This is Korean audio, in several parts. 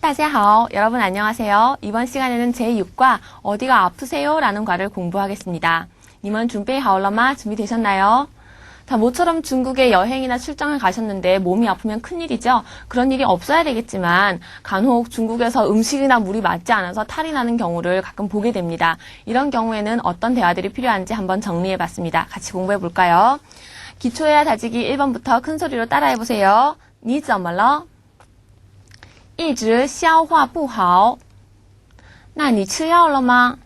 大家好, 여러분 안녕하세요. 이번 시간에는 제6과 어디가 아프세요? 라는 과를 공부하겠습니다. 你们 준备好了吗? 준비되셨나요? 자, 모처럼 중국에 여행이나 출장을 가셨는데 몸이 아프면 큰일이죠. 그런 일이 없어야 되겠지만 간혹 중국에서 음식이나 물이 맞지 않아서 탈이 나는 경우를 가끔 보게 됩니다. 이런 경우에는 어떤 대화들이 필요한지 한번 정리해봤습니다. 같이 공부해볼까요? 기초회화 다지기 1번부터 큰 소리로 따라해보세요. 你怎么了?一直消化不好那你吃药了吗?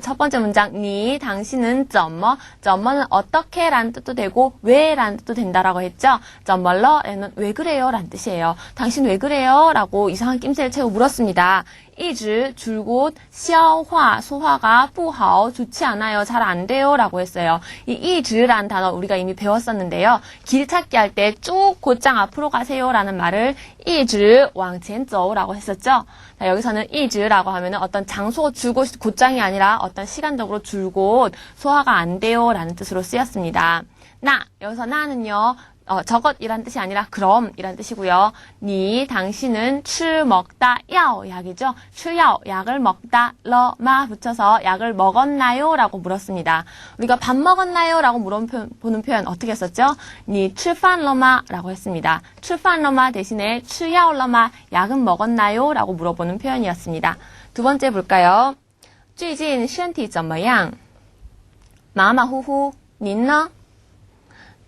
첫 번째 문장, 니, 당신은 怎么, 怎么는 어떻게 라는 뜻도 되고 왜 라는 뜻도 된다라고 했죠. 怎么了에는 왜 그래요 라는 뜻이에요. 당신 왜 그래요? 라고 이상한 낌새를 채고 물었습니다. 一直 줄곧 消化 소화가 不好 좋지 않아요. 잘 안 돼요 라고 했어요. 이 一直라는 단어 우리가 이미 배웠었는데요. 길 찾기 할 때 쭉 곧장 앞으로 가세요 라는 말을 一直往前走라고 했었죠. 자, 여기서는 一直라고 하면은 어떤 장소 줄곧 곧장이 아니라 어떤 시간적으로 줄곧 소화가 안 돼요 라는 뜻으로 쓰였습니다. 나, 여기서 나는요. 저것이란 뜻이 아니라 그럼이란 뜻이고요. 니, 당신은 吃 먹다, 药 약이죠. 吃药 약을 먹다, 러마 붙여서 약을 먹었나요? 라고 물었습니다. 우리가 밥 먹었나요? 라고 물어보는 표현 어떻게 했었죠? 니 吃饭了吗? 라고 했습니다. 吃饭了吗 대신에 吃药了吗? 약은 먹었나요? 라고 물어보는 표현이었습니다. 두 번째 볼까요? 最近身体怎么样?马马虎虎,您呢?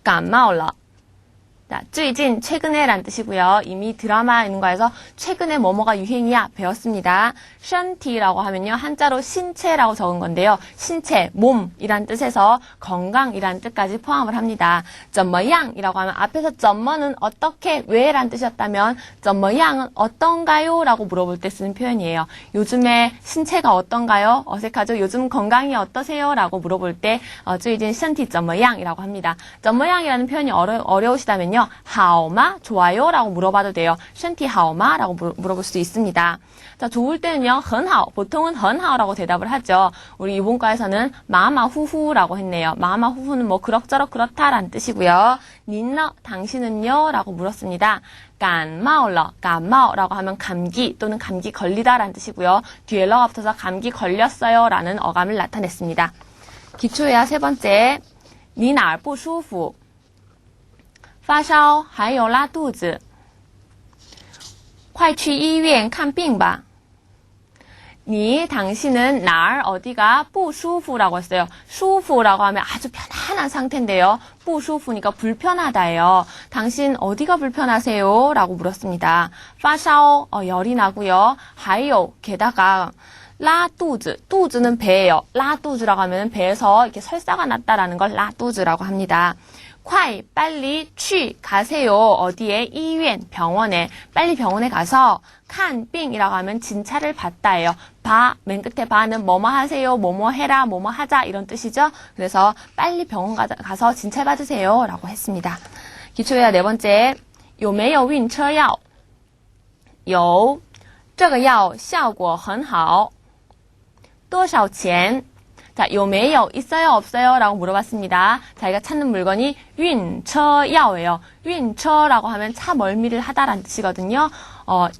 感冒了. 자, 最近 최근에 란 뜻이고요. 이미 드라마 있는 거에서 최근에 뭐뭐가 유행이야 배웠습니다. 身体라고 하면요. 한자로 신체라고 적은 건데요. 신체, 몸이란 뜻에서 건강이란 뜻까지 포함을 합니다. 怎么样이라고 하면 앞에서 怎么는 어떻게, 왜 란 뜻이었다면 怎么样은 어떤가요? 라고 물어볼 때 쓰는 표현이에요. 요즘에 신체가 어떤가요? 어색하죠? 요즘 건강이 어떠세요? 라고 물어볼 때 最近身体怎么样이라고 합니다. 怎么样이라는 표현이 어려우시다면요. 好吗? 좋아요? 라고 물어봐도 돼요. 身体好吗? 라고 물어볼 수도 있습니다. 자, 좋을 때는요. 很好. 보통은 很好 라고 대답을 하죠. 우리 이번과에서는 마마후후라고 했네요. 마마후후는 뭐 그럭저럭 그렇다라는 뜻이고요. 您呢? 당신은요? 라고 물었습니다. 感冒了. 感冒라고 하면 감기 또는 감기 걸리다 라는 뜻이고요. 뒤에 러가 붙어서 감기 걸렸어요 라는 어감을 나타냈습니다. 기초회화 세 번째. 你哪儿不舒服?发烧还有拉肚子快去医院看病吧 니, 당신은 날 어디가 不舒服라고 했어요. 舒服라고 하면 아주 편안한 상태인데요. 不舒服니까 불편하다예요. 당신 어디가 불편하세요? 라고 물었습니다. 发烧 열이 나고요. 还有 게다가 拉肚子, 肚子는 배예요. 拉肚子라고 하면 배에서 이렇게 설사가 났다라는 걸 拉肚子라고 합니다. 快, 빨리, 去, 가세요. 어디에? 医院, 병원에. 빨리 병원에 가서 看病이라고 하면 진찰을 받다예요. 봐, 맨 끝에 봐는 뭐뭐 하세요, 뭐뭐 해라, 뭐뭐 하자 이런 뜻이죠. 그래서 빨리 병원 가서 진찰 받으세요 라고 했습니다. 기초회화 네 번째. 有没有晕车药?有,这个药效果很好多少钱? 자, 有没有 있어요 없어요 라고 물어봤습니다. 자기가 찾는 물건이 晕车药예요. 晕车라고 하면 차 멀미를 하다라는 뜻이거든요.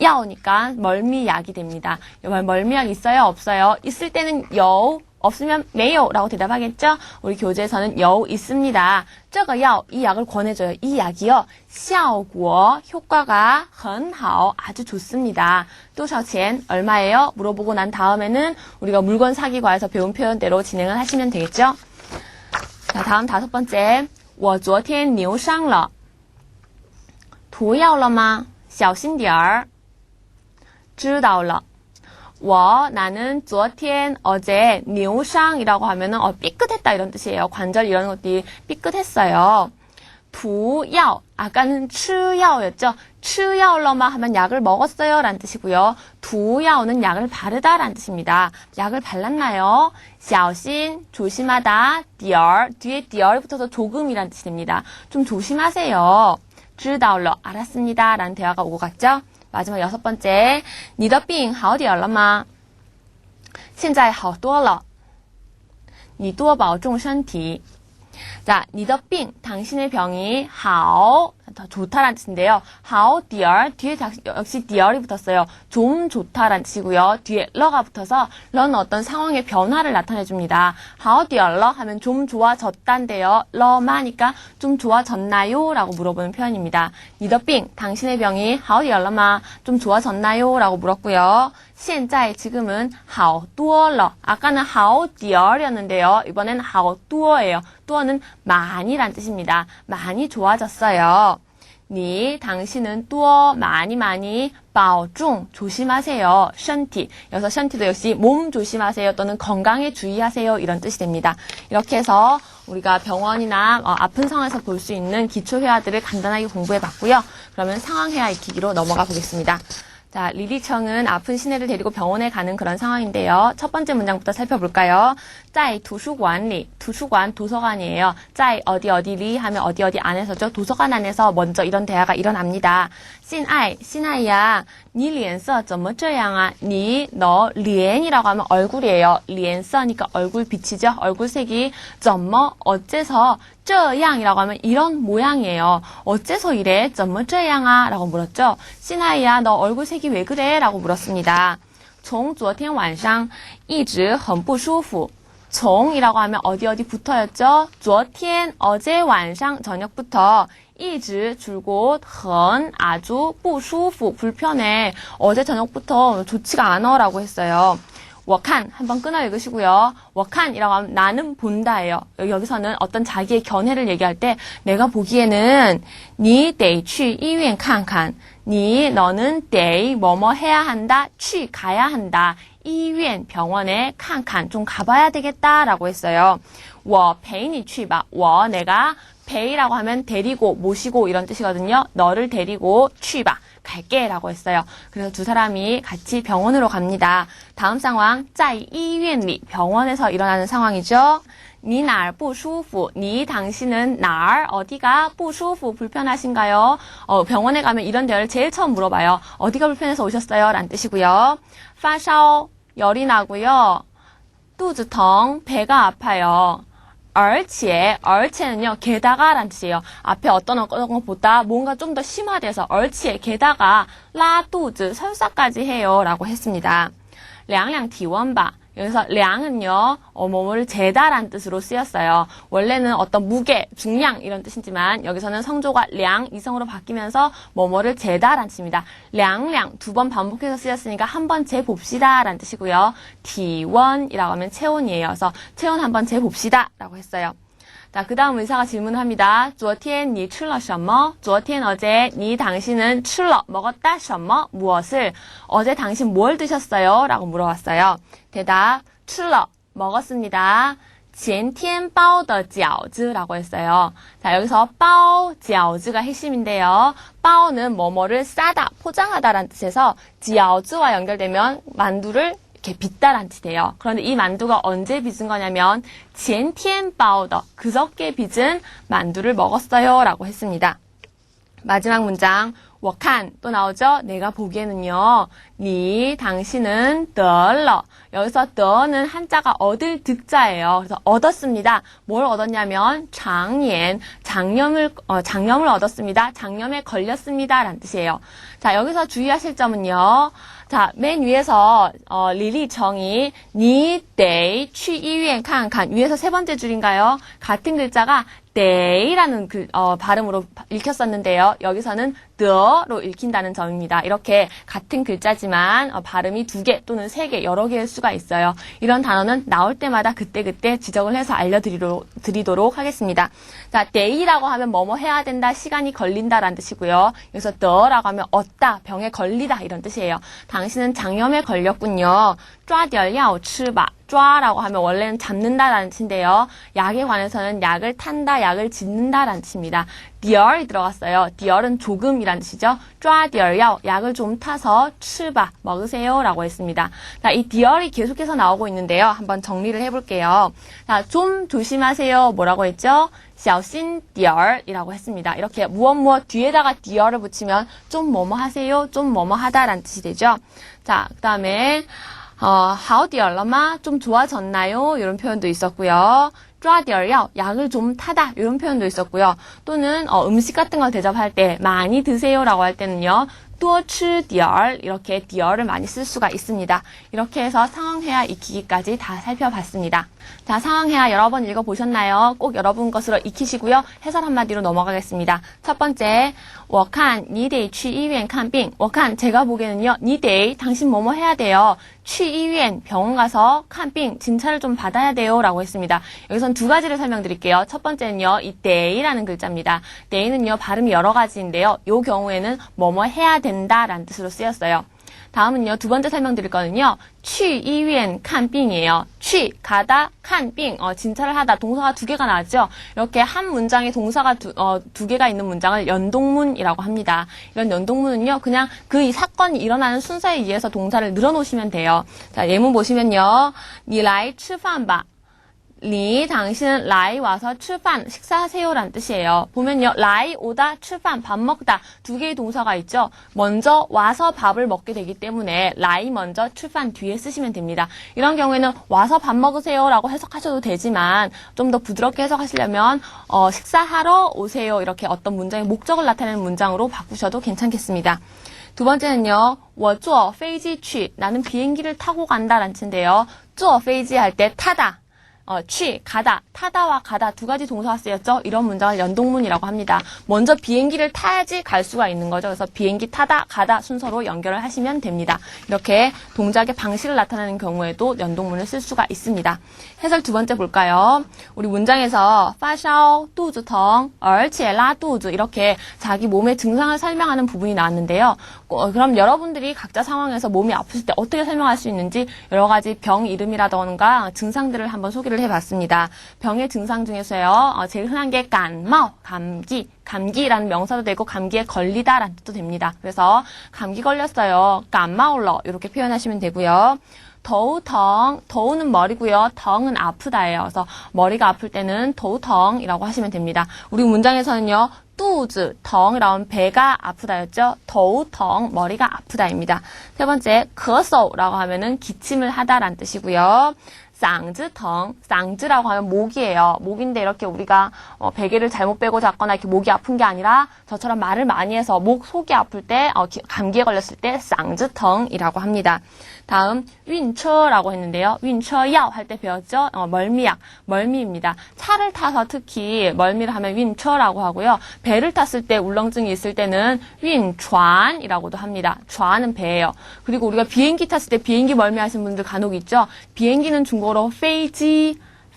야오니까 멀미약이 됩니다. 멀미약 있어요 없어요? 있을 때는 요, 없으면 没有라고 대답하겠죠? 우리 교재에서는 요 있습니다. 这个药, 이 약을 권해줘요. 이 약이요. 效果, 효과가 很好, 아주 좋습니다. 多少钱? 얼마예요? 물어보고 난 다음에는 우리가 물건 사기과에서 배운 표현대로 진행을 하시면 되겠죠? 자, 다음 다섯 번째. 我昨天扭伤了涂药了吗?小心点儿知道了나는 昨天 어제 扭伤 이라고 하면은 삐끗했다 이런 뜻이에요. 관절 이런 것들이 삐끗했어요. 涂药 아까는 吃药였죠. 吃药了吗 하면 약을 먹었어요 라는 뜻이고요. 涂药는 약을 바르다 라는 뜻입니다. 약을 발랐나요? 小心 조심하다. 点儿 뒤에 点儿붙어서 조금이란 뜻입니다. 좀 조심하세요. 知道了 알았습니다 라는 대화가 오고 갔죠. 마지막 여섯 번째. 你的病好点了吗?现在好多了你多保重身体 자, 你的病 당신의 병이 好더 좋다란 뜻인데요. how dear 뒤에 역시 dear이 붙었어요. 좀 좋다란 뜻이고요. 뒤에 러가 붙어서 러는 어떤 상황의 변화를 나타내줍니다. how dear 러 하면 좀 좋아졌단데요. 러마니까 좀 좋아졌나요? 라고 물어보는 표현입니다. 니더빙 당신의 병이 how dear 러마 좀 좋아졌나요? 라고 물었고요. 现在 지금은 好多了 아까는 how dear이었는데요. 이번엔 how 多예요. 多는 많이란 뜻입니다. 많이 좋아졌어요. 니 당신은 多 많이 保重 조심하세요. 身体 여기서 身体도 역시 몸 조심하세요 또는 건강에 주의하세요 이런 뜻이 됩니다. 이렇게 해서 우리가 병원이나 아픈 상황에서 볼 수 있는 기초 회화들을 간단하게 공부해 봤고요. 그러면 상황 회화 익히기로 넘어가 보겠습니다. 자, 리리청은 아픈 시내를 데리고 병원에 가는 그런 상황인데요. 첫 번째 문장부터 살펴볼까요? 在图书馆里, 도서관, 도서관이에요. 在 어디 하면 어디 안에서죠. 도서관 안에서 먼저 이런 대화가 일어납니다. 心爱, 신아이야, 你脸色怎么这样啊? 너, 脸이라고 하면 얼굴이에요. 脸色니까 얼굴 빛이죠. 얼굴 색이 怎么, 어째서, 这样이라고 하면 이런 모양이에요. 어째서 이래? 怎么这样啊? 라고 물었죠. 신아이야, 너 얼굴 색이 왜 그래? 라고 물었습니다. 从昨天晚上一直很不舒服. 从이라고 하면 어디 붙어였죠? 昨天 어제 晚上 저녁부터 一直 줄곧 很 아주 不舒服 불편해. 어제 저녁부터 좋지가 않아 라고 했어요. 我看 한번 끊어 읽으시고요. 我看이라고 하면 나는 본다예요. 여기서는 어떤 자기의 견해를 얘기할 때 내가 보기에는 你得去医院看看. 너는 得 뭐뭐 해야 한다. 去 가야 한다. 医院 병원에 看看 좀 가봐야 되겠다라고 했어요. 我陪你去吧. 내가陪라고 하면 데리고 모시고 이런 뜻이거든요. 너를 데리고 去吧. 갈게 라고 했어요. 그래서 두 사람이 같이 병원으로 갑니다. 다음 상황 在医院里 병원에서 일어나는 상황이죠. 你哪儿不舒服? 당신은 哪儿 어디가 不舒服 불편하신가요? 병원에 가면 이런 대화를 제일 처음 물어봐요. 어디가 불편해서 오셨어요? 라는 뜻이고요. 发烧 열이 나고요. 肚子疼 배가 아파요. 而且는요 게다가 라는 뜻이에요. 앞에 어떤 것보다 뭔가 좀 더 심화돼서 而且 게다가 拉肚子 설사까지 해요 라고 했습니다. 量量体温吧. 여기서 량은요 뭐뭐를 재다라는 뜻으로 쓰였어요. 원래는 어떤 무게, 중량 이런 뜻이지만 여기서는 성조가 량, 이성으로 바뀌면서 뭐뭐를 재다라는 뜻입니다. 량 두 번 반복해서 쓰였으니까 한 번 재봅시다 라는 뜻이고요.体温이라고 하면 체온이에요. 그래서 체온 한번 재봅시다 라고 했어요. 자, 그 다음 의사가 질문을 합니다. 昨天你吃了什么? 昨天 어제 당신은 吃了 먹었다 什么 무엇을 어제 당신 뭘 드셨어요? 라고 물어봤어요. 대답 吃了 먹었습니다. 前天包的饺子라고 했어요. 자, 여기서 包 饺子가 핵심인데요. 包는 뭐뭐를 싸다, 포장하다라는 뜻에서 饺子와 연결되면 만두를 이렇게 빚다란 뜻이에요. 그런데 이 만두가 언제 빚은 거냐면 前天包的 그저께 빚은 만두를 먹었어요 라고 했습니다. 마지막 문장 我看 또 나오죠. 내가 보기에는요. 당신은 得了 여기서 得는 한자가 얻을 득자예요. 그래서 얻었습니다. 뭘 얻었냐면 장염을 얻었습니다. 장염에 걸렸습니다 라는 뜻이에요. 자, 여기서 주의하실 점은요. 자, 맨 위에서 리리청이 你得去医院看看 위에서 세 번째 줄인가요? 같은 글자가 데이라는 발음으로 읽혔었는데요. 여기서는 더로 읽힌다는 점입니다. 이렇게 같은 글자지만 발음이 두 개 또는 세 개, 여러 개일 수가 있어요. 이런 단어는 나올 때마다 그때그때 지적을 해서 알려드리도록 하겠습니다. 자, 데이라고 하면 뭐뭐 해야 된다, 시간이 걸린다라는 뜻이고요. 여기서 더라고 하면 얻다, 병에 걸리다 이런 뜻이에요. 당신은 장염에 걸렸군요. 抓点药吃吧.抓라고 하면 원래는 잡는다라는 뜻인데요. 약에 관해서는 약을 탄다, 약을 짓는다라는 뜻입니다. 디얼이 들어갔어요. 디얼은 조금이라는 뜻이죠. 抓点药, 약을 좀 타서 吃吧, 먹으세요 라고 했습니다. 자, 이 디얼이 계속해서 나오고 있는데요. 한번 정리를 해볼게요. 자, 좀 조심하세요. 뭐라고 했죠? 小心点儿이라고 했습니다. 이렇게 무엇 뒤에다가 디얼을 붙이면 좀 뭐뭐 하세요, 좀 뭐뭐 하다라는 뜻이 되죠. 자, 그 다음에 好点了吗? 좀 좋아졌나요? 이런 표현도 있었고요. 抓点药, 약을 좀 타다 이런 표현도 있었고요. 또는 음식 같은 걸 대접할 때 많이 드세요라고 할 때는요. 多吃点儿 이렇게 点儿를 많이 쓸 수가 있습니다. 이렇게 해서 상황회화 익히기까지 다 살펴봤습니다. 자, 상황회화 여러 번 읽어보셨나요? 꼭 여러분 것으로 익히시고요. 해설 한마디로 넘어가겠습니다. 첫 번째, 我看你得去医院看病. 我看 제가 보기에는요. 你得 당신 뭐뭐 해야 돼요. 去医院 병원 가서 看病 진찰을 좀 받아야 돼요 라고 했습니다. 여기선 두 가지를 설명드릴게요. 첫 번째는요. 이 day라는 글자입니다. day는요. 발음이 여러 가지인데요. 이 경우에는 뭐뭐 해야 된다 라는 뜻으로 쓰였어요. 다음은요. 두 번째 설명드릴 거는요. 去医院看病이에요. 去 가다, 看病 진찰을 하다 동사가 두 개가 나왔죠. 이렇게 한 문장에 동사가 두 개가 있는 문장을 연동문이라고 합니다. 이런 연동문은요. 그냥 그 이 사건이 일어나는 순서에 의해서 동사를 늘어놓으시면 돼요. 자, 예문 보시면요. 你来吃饭吧. 리, 당신은 라이 와서 吃饭, 식사하세요라는 뜻이에요. 보면요. 라이 오다, 吃饭, 밥 먹다 두 개의 동사가 있죠. 먼저 와서 밥을 먹게 되기 때문에 라이 먼저 吃饭 뒤에 쓰시면 됩니다. 이런 경우에는 와서 밥 먹으세요라고 해석하셔도 되지만 좀 더 부드럽게 해석하시려면 식사하러 오세요 이렇게 어떤 문장의 목적을 나타내는 문장으로 바꾸셔도 괜찮겠습니다. 두 번째는요. 我坐飞机去 나는 비행기를 타고 간다라는 뜻인데요. 坐飞机할 때 타다. 취, 가다, 타다와 가다 두 가지 동사가 쓰였죠. 이런 문장을 연동문이라고 합니다. 먼저 비행기를 타야지 갈 수가 있는 거죠. 그래서 비행기 타다, 가다 순서로 연결을 하시면 됩니다. 이렇게 동작의 방식을 나타내는 경우에도 연동문을 쓸 수가 있습니다. 해설 두 번째 볼까요? 우리 문장에서 发烧, 肚子疼, 而且拉肚子 이렇게 자기 몸의 증상을 설명하는 부분이 나왔는데요. 그럼 여러분들이 각자 상황에서 몸이 아프실 때 어떻게 설명할 수 있는지 여러 가지 병 이름이라던가 증상들을 한번 소개를 해봤습니다. 병의 증상 중에서요. 제일 흔한 게感冒, 감기, 감기라는 명사도 되고 감기에 걸리다라는 뜻도 됩니다. 그래서 감기 걸렸어요. 感冒了 이렇게 표현하시면 되고요. 더우텅, 더우는 머리고요. 덩은 아프다예요. 그래서 머리가 아플 때는 더우텅이라고 하시면 됩니다. 우리 문장에서는요. 肚子疼이라고 하면 배가 아프다였죠. 头疼 머리가 아프다입니다. 세 번째 咳嗽라고 하면은 기침을 하다라는 뜻이고요. 嗓子疼, 쌍즈라고 하면 목이에요. 목인데 이렇게 우리가 베개를 잘못 빼고 잤거나 이렇게 목이 아픈 게 아니라 저처럼 말을 많이 해서 목 속이 아플 때 감기에 걸렸을 때 嗓子疼이라고 합니다. 다음 윈처라고 했는데요. 윈처야 할 때 배웠죠. 멀미약, 멀미입니다. 차를 타서 특히 멀미를 하면 윈처라고 하고요. 배를 탔을 때 울렁증이 있을 때는 윈촨이라고도 합니다. 촨은 배예요. 그리고 우리가 비행기 탔을 때 비행기 멀미하시는 분들 간혹 있죠. 비행기는 중국어로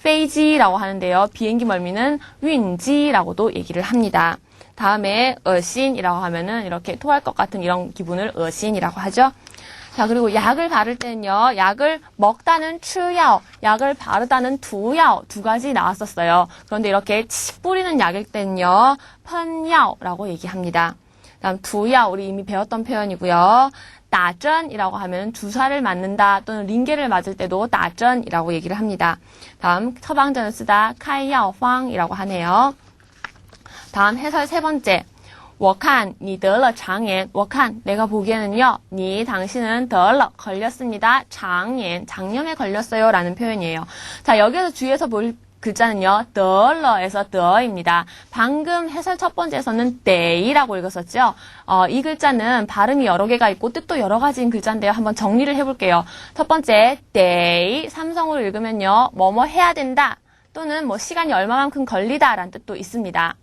페이지라고 하는데요. 비행기 멀미는 윈지라고도 얘기를 합니다. 다음에 어신이라고 하면은 이렇게 토할 것 같은 이런 기분을 어신이라고 하죠. 자, 그리고 약을 바를 때는요. 약을 먹다는 추야오, 약을 바르다는 두야오 두 가지 나왔었어요. 그런데 이렇게 치 뿌리는 약일 때는요. 펀야오라고 얘기합니다. 다음 두야오 우리 이미 배웠던 표현이고요. 따전이라고 하면 주사를 맞는다 또는 링게를 맞을 때도 따전이라고 얘기를 합니다. 다음 처방전을 쓰다 카이야오황이라고 하네요. 다음 해설 세 번째. 我看你得了肠炎. 我看 내가 보기에는요. 你 당신은 得了 걸렸습니다. 肠炎 장염에 걸렸어요 라는 표현이에요. 자, 여기에서 주의해서 볼 글자는요. 得了에서 得입니다. 방금 해설 첫 번째에서는 day라고 읽었었죠. 이 글자는 발음이 여러 개가 있고 뜻도 여러 가지인 글자인데요. 한번 정리를 해볼게요. 첫 번째 day 삼성으로 읽으면요. 뭐뭐 해야 된다 또는 뭐 시간이 얼마만큼 걸리다 라는 뜻도 있습니다.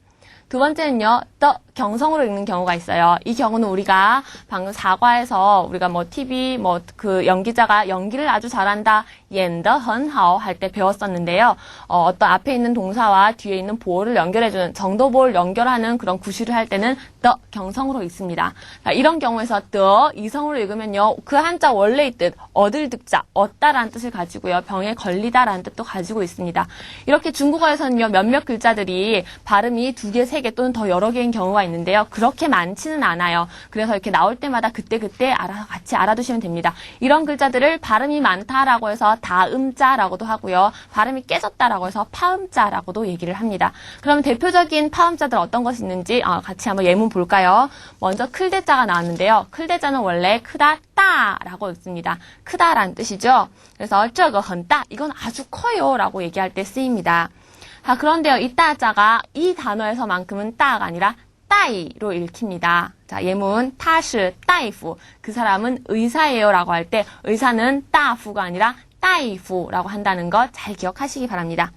두 번째는요, 더 경성으로 읽는 경우가 있어요. 이 경우는 우리가 방금 사과에서 우리가 뭐 TV 그 연기자가 연기를 아주 잘한다, 演得很好 할 때 배웠었는데요. 어떤 앞에 있는 동사와 뒤에 있는 보어를 연결해주는 정도보어를 연결하는 그런 구실을 할 때는 더 경성으로 읽습니다. 이런 경우에서 더 이성으로 읽으면요, 그 한자 원래의 뜻, 얻을 득자, 얻다라는 뜻을 가지고요, 병에 걸리다라는 뜻도 가지고 있습니다. 이렇게 중국어에서는요, 몇몇 글자들이 발음이 두 개, 세 개 또는 더 여러 개인 경우가 있는데요. 그렇게 많지는 않아요. 그래서 이렇게 나올 때마다 그때그때 같이 알아두시면 됩니다. 이런 글자들을 발음이 많다라고 해서 다음자라고도 하고요. 발음이 깨졌다라고 해서 파음자라고도 얘기를 합니다. 그러면 대표적인 파음자들 어떤 것이 있는지 같이 한번 예문 볼까요? 먼저 클대자가 나왔는데요. 클대자는 원래 크다, 따라고 읽습니다. 크다라는 뜻이죠. 그래서 这个很大, 이건 아주 커요 라고 얘기할 때 쓰입니다. 자, 그런데요, 이 따자가 이 단어에서만큼은 따가 아니라 따이로 읽힙니다. 자, 예문 타시 따이프. 그 사람은 의사예요 라고 할 때 의사는 따푸가 아니라 따이프라고 한다는 것 잘 기억하시기 바랍니다.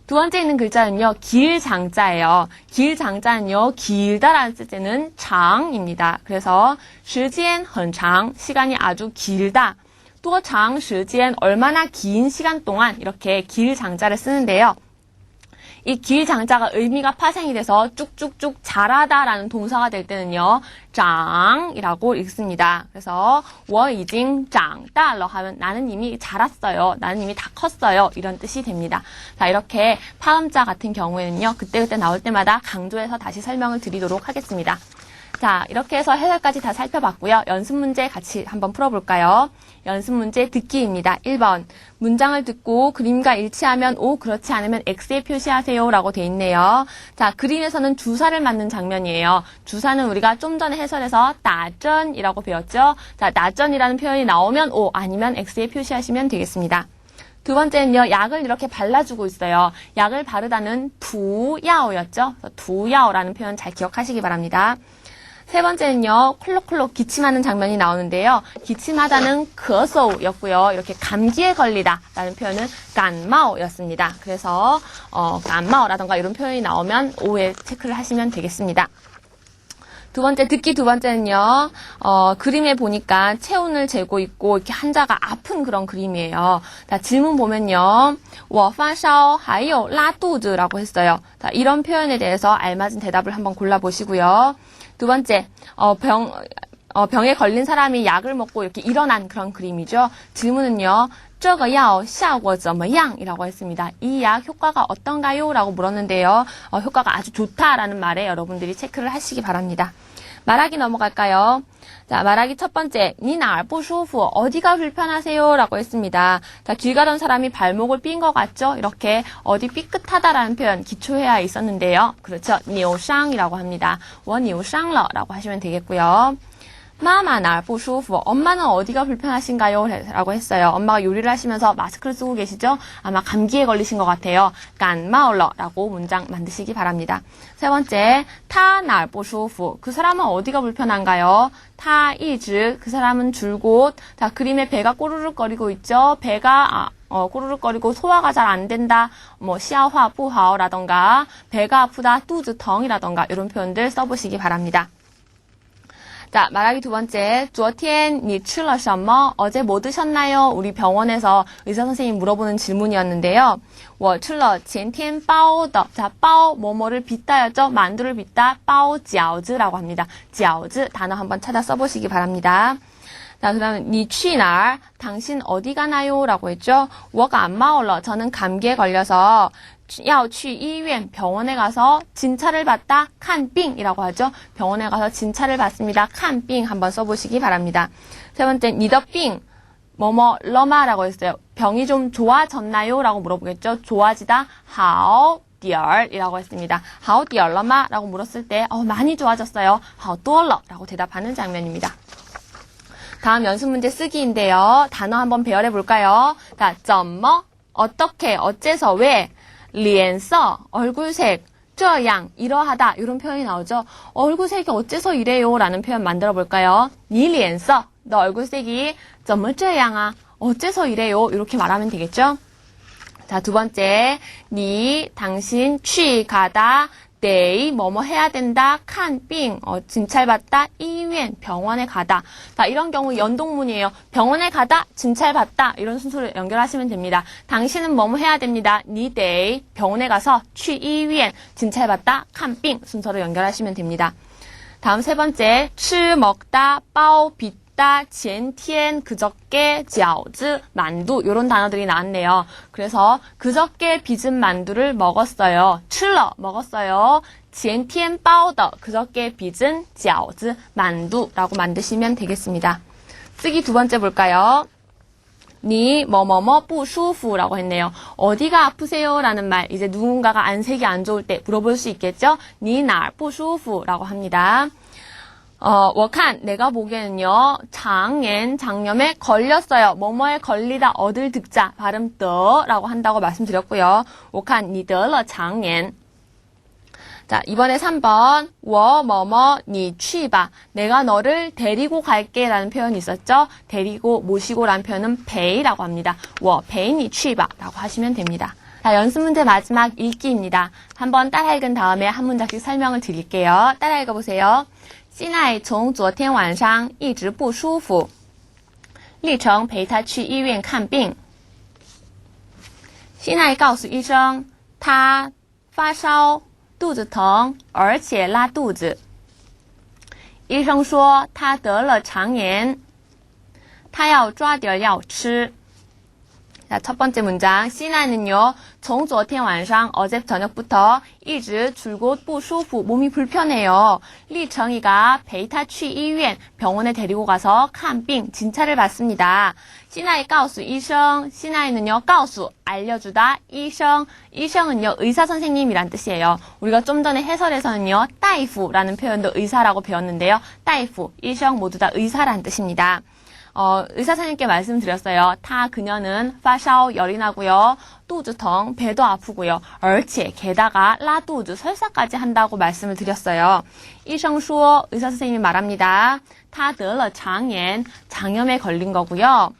두 번째 있는 글자는요, 길장자예요. 길장자는요, 길다라는 뜻에는 장입니다. 그래서 时间很长, 시간이 아주 길다. 多长时间, 얼마나 긴 시간 동안 이렇게 길장자를 쓰는데요. 이 길장자가 의미가 파생이 돼서 쭉쭉쭉 자라다라는 동사가 될 때는요, 장이라고 읽습니다. 그래서 我已经长大了 하면 나는 이미 자랐어요. 나는 이미 다 컸어요. 이런 뜻이 됩니다. 자, 이렇게 파음자 같은 경우에는요, 그때그때 나올 때마다 강조해서 다시 설명을 드리도록 하겠습니다. 자, 이렇게 해서 해설까지 다 살펴봤고요. 연습 문제 같이 한번 풀어볼까요? 연습 문제 듣기입니다. 1번. 문장을 듣고 그림과 일치하면 O, 그렇지 않으면 X에 표시하세요 라고 돼 있네요. 자, 그림에서는 주사를 맞는 장면이에요. 주사는 우리가 좀 전에 해설해서 나전이라고 배웠죠. 자, 나전이라는 표현이 나오면 O, 아니면 X에 표시하시면 되겠습니다. 두 번째는요, 약을 이렇게 발라주고 있어요. 약을 바르다는 두야오였죠. 두야오라는 표현 잘 기억하시기 바랍니다. 세 번째는요, 콜록콜록 기침하는 장면이 나오는데요. 기침하다는 거소였고요. 이렇게 감기에 걸리다 라는 표현은 간마오였습니다. 그래서 간마오라던가 이런 표현이 나오면 오에 체크를 하시면 되겠습니다. 두 번째, 듣기 두 번째는요, 그림에 보니까 체온을 재고 있고, 이렇게 한자가 아픈 그런 그림이에요. 자, 질문 보면요, 我发烧还有拉肚子라고 했어요. 자, 이런 표현에 대해서 알맞은 대답을 한번 골라보시고요. 두 번째, 병에 걸린 사람이 약을 먹고 이렇게 일어난 그런 그림이죠. 질문은요, 这个药效果怎么样? 이라고 했습니다. 이 약 효과가 어떤가요? 라고 물었는데요. 효과가 아주 좋다라는 말에 여러분들이 체크를 하시기 바랍니다. 말하기 넘어갈까요? 자, 말하기 첫 번째, 你哪儿不舒服? 어디가 불편하세요? 라고 했습니다. 자, 길 가던 사람이 발목을 삔 것 같죠? 이렇게 어디 삐끗하다라는 표현 기초해야 있었는데요. 그렇죠. 扭伤이라고 합니다. 我扭伤了 라고 하시면 되겠고요. 마마 날不舒服. 엄마는 어디가 불편하신가요? 라고 했어요. 엄마가 요리를 하시면서 마스크를 쓰고 계시죠? 아마 감기에 걸리신 것 같아요. 간마올러 라고 문장 만드시기 바랍니다. 세 번째, 타 날不舒服. 그 사람은 어디가 불편한가요? 타 이즈. 그 사람은 줄곧. 자, 그림에 배가 꼬르륵거리고 있죠? 배가 꼬르륵거리고 소화가 잘 안 된다. 시아화 부하오라던가 배가 아프다. 뚜즈텅이라던가 이런 표현들 써보시기 바랍니다. 자, 말하기 두 번째, 昨天你吃了什么? 어제 뭐 드셨나요? 우리 병원에서 의사 선생님 물어보는 질문이었는데요. 我吃了前天包的. 자, 包, 뭐뭐를 빚다였죠? 만두를 빚다, 包饺子라고 합니다. 饺子단어 한번 찾아 써보시기 바랍니다. 자, 그러면 你去哪儿? 당신 어디 가나요? 라고 했죠. 我感冒了. 저는 감기에 걸려서 要去医院 병원에 가서 진찰을 받다 칸빙이라고 하죠. 병원에 가서 진찰을 받습니다. 칸빙 한번 써보시기 바랍니다. 세 번째, 你的病 뭐뭐 러마라고 했어요. 병이 좀 좋아졌나요? 라고 물어보겠죠. 좋아지다 好点이라고 했습니다. 好点了吗? 라고 물었을 때 많이 좋아졌어요. 好多了 라고 대답하는 장면입니다. 다음 연습 문제 쓰기인데요. 단어 한번 배열해 볼까요? 자, 怎么 어떻게 어째서 왜 脸色 얼굴색 这样 이러하다 이런 표현이 나오죠. 얼굴색이 어째서 이래요? 라는 표현 만들어 볼까요? 你脸色 너 얼굴색이 怎么这样啊? 어째서 이래요? 이렇게 말하면 되겠죠? 자, 두 번째, 你 당신 去 가다 네, 뭐뭐 해야 된다, 칸빙, 진찰받다, 이유엔, 병원에 가다. 자, 이런 경우 연동문이에요. 병원에 가다, 진찰받다, 이런 순서를 연결하시면 됩니다. 당신은 뭐뭐 해야 됩니다. 니데이, 병원에 가서, 취 이유엔, 진찰받다, 칸빙, 순서를 연결하시면 됩니다. 다음 세 번째, 吃 먹다, 包 빚다, 前天 그저께 饺子 만두 이런 단어들이 나왔네요. 그래서 그저께 빚은 만두를 먹었어요. 吃了 먹었어요. 前天包的 그저께 빚은 饺子 만두라고 만드시면 되겠습니다. 쓰기 두 번째 볼까요? 你 뭐뭐뭐 不舒服라고 했네요. 어디가 아프세요? 라는 말 이제 누군가가 안색이 안 좋을 때 물어볼 수 있겠죠? 你哪儿不舒服라고 합니다. 워칸, 내가 보기에는요, 장염에 걸렸어요. 뭐뭐에 걸리다, 얻을 득자, 발음 더라고 한다고 말씀드렸고요. 워칸, 你得了肠炎. 자, 이번에 3번, 我뭐뭐, 你去吧. 내가 너를 데리고 갈게 라는 표현이 있었죠? 데리고, 모시고 라는 표현은 陪라고 합니다. 我陪你去吧라고 하시면 됩니다. 자, 연습 문제 마지막 읽기입니다. 한번 따라 읽은 다음에 한 문장씩 설명을 드릴게요. 따라 읽어보세요. 现在从昨天晚上一直不舒服，立成陪他去医院看病。现在告诉医生，他发烧，肚子疼，而且拉肚子。医生说他得了肠炎，他要抓点药吃。 자, 첫 번째 문장. 시나는요, 从昨天晚上 어제 저녁부터 一直 줄곧 不舒服 몸이 불편해요. 리청이가 陪他去医院 병원에 데리고 가서 看病 진찰을 받습니다. 시나이 告诉医生 시나이는요, 告诉 알려주다 医生 医生은요, 의사 선생님이란 뜻이에요. 우리가 좀 전에 해설에서는요, 大夫라는 표현도 의사라고 배웠는데요. 大夫, 医生 모두 다 의사란 뜻입니다. 의사 선생님께 말씀드렸어요. 그녀는 파샤오 열이 나고요. 肚子疼 배도 아프고요. 而且 게다가 拉肚子 설사까지 한다고 말씀을 드렸어요. 医生说 의사 선생님이 말합니다. 他得了肠炎 장염에 걸린 거고요.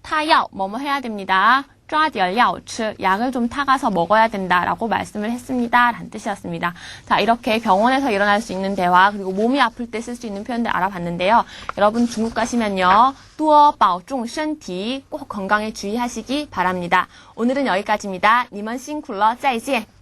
他要 뭐뭐 해야 됩니다. 抓点药吃 약을 좀 타가서 먹어야 된다라고 말씀을 했습니다. 라는 뜻이었습니다. 자, 이렇게 병원에서 일어날 수 있는 대화 그리고 몸이 아플 때 쓸 수 있는 표현들 알아봤는데요. 여러분 중국 가시면요. 多保重身体 꼭 건강에 주의하시기 바랍니다. 오늘은 여기까지입니다. 你们辛苦了，再见。